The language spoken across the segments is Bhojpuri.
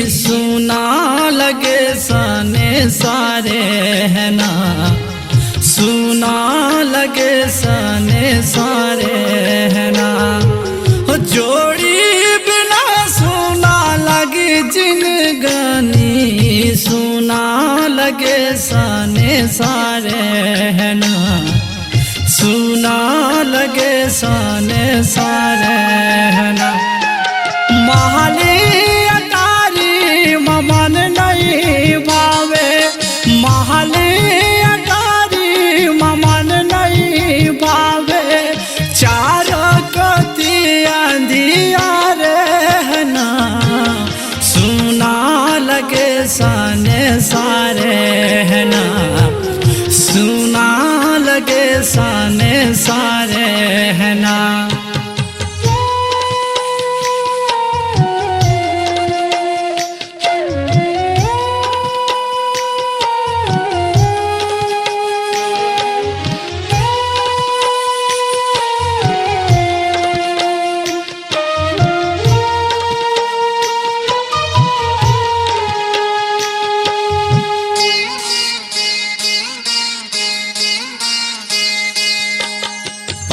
सुना लगे सने सारे है ना, सुना लगे सने सारे है ना। जोड़ी बिना सुना लगे जिनगानी, सुना लगे सने सारे है ना, सुना लगे सने सारे है ना। महाली अटारी ममन नहीं भावे, महाली अटारी ममन नहीं भावे। चार कती अंधियारे है ना, सुना लगे सने सारे है ना, सुना लगे सने सारे है ना।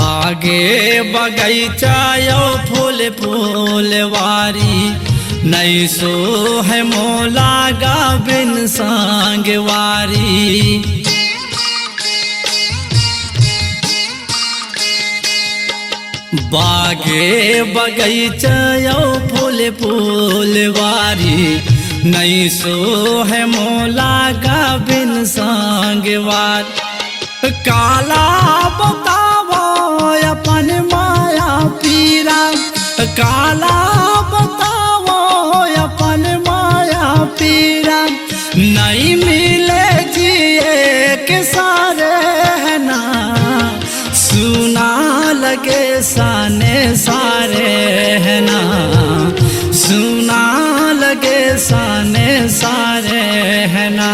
आगे बगीचा यो फूल फूलवारी, नहीं सो है मोला गा बिन सांगवारी। बागे बगीचा यो फूल फूलवारी, नहीं सो है मोला गा बिन सांगवार। काला बतावो अपन माया पीरा, काला बतावो अपन माया पीरा। नहीं मिले जिए के सारे है ना, सुना लगे सने सारे है ना, सुना लगे सने सारे है ना।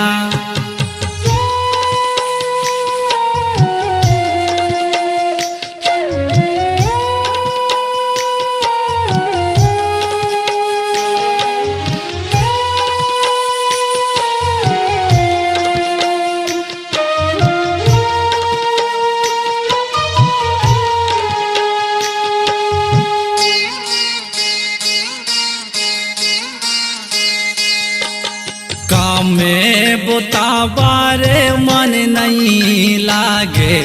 काम में बुताबारे मन नहीं लागे,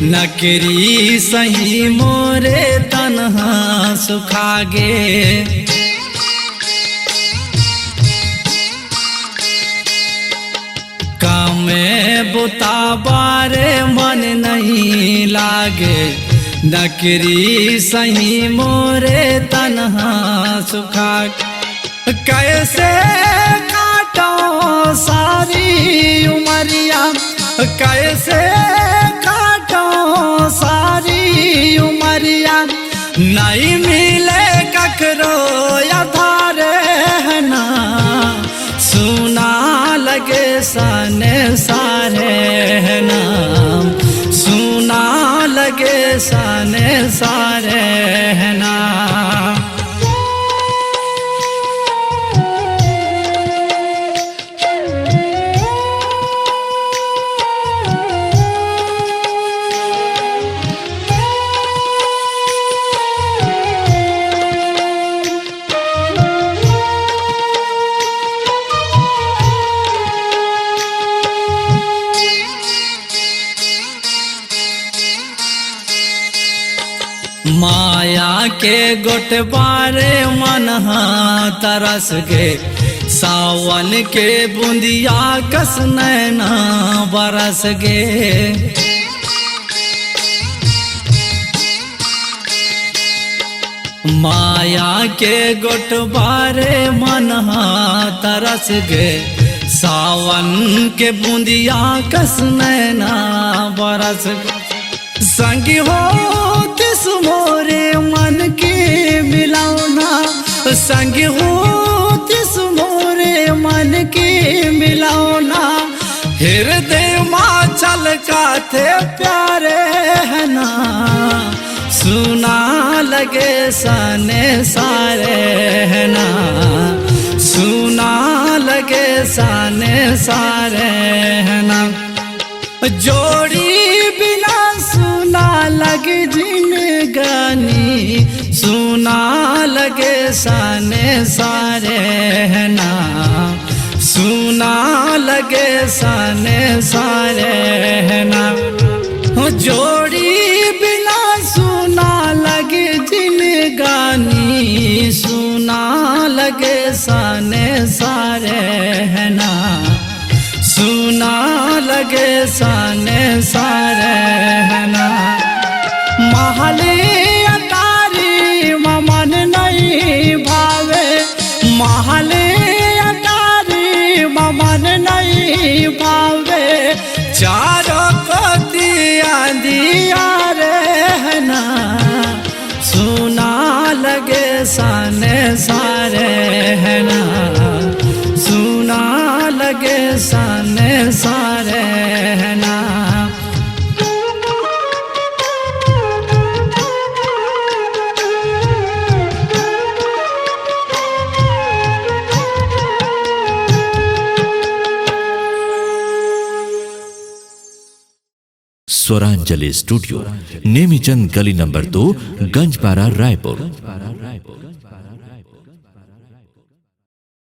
नकरी सही मोरे तन्हा सुखागे। काम में बुताबारे मन नहीं लागे, नकरी सही मोरे तन्हा सुखागे। कैसे सारी उमरिया, कैसे काटो सारी उमरिया। नहीं मिले ककरो यथारे है ना, सुना लगे सने सारे है ना, सुना लगे सने सारे है ना। माया के गोटबारे मन तरस गे, सावन के बूंदिया कस नैना बरस गे। माया के गोटबारे मन तरस गे, सावन के बूंदिया कस नैना बरस गे। संगी हो तिस मोरे मन के मिलाना, संगी हो तिस मोरे मन के मिलाना। हृदय माँ छलका थे प्यारे है ना, सुना लगे सने सारे है ना, सुना सुना लगे साने सारे है ना। जोड़ी बिना सुना लगे जिंदगानी, सुना लगे साने सारे है ना, सुना लगे साने सारे है ना। जोड़ी बिना सुना लगे जिंदगानी, सुना लगे साने सारे है ना, सुना लगे साने सारे है ना। महले अटारी ममन नहीं भावे, महले अटारी ममन नहीं भावे, चारों को दिया दिया रे है ना, सुना लगे साने सारे है ना, सुना लगे साने सारे है ना। स्वरांजलि स्टूडियो, नेमीचंद गली नंबर 2, गंजपारा, रायपुर।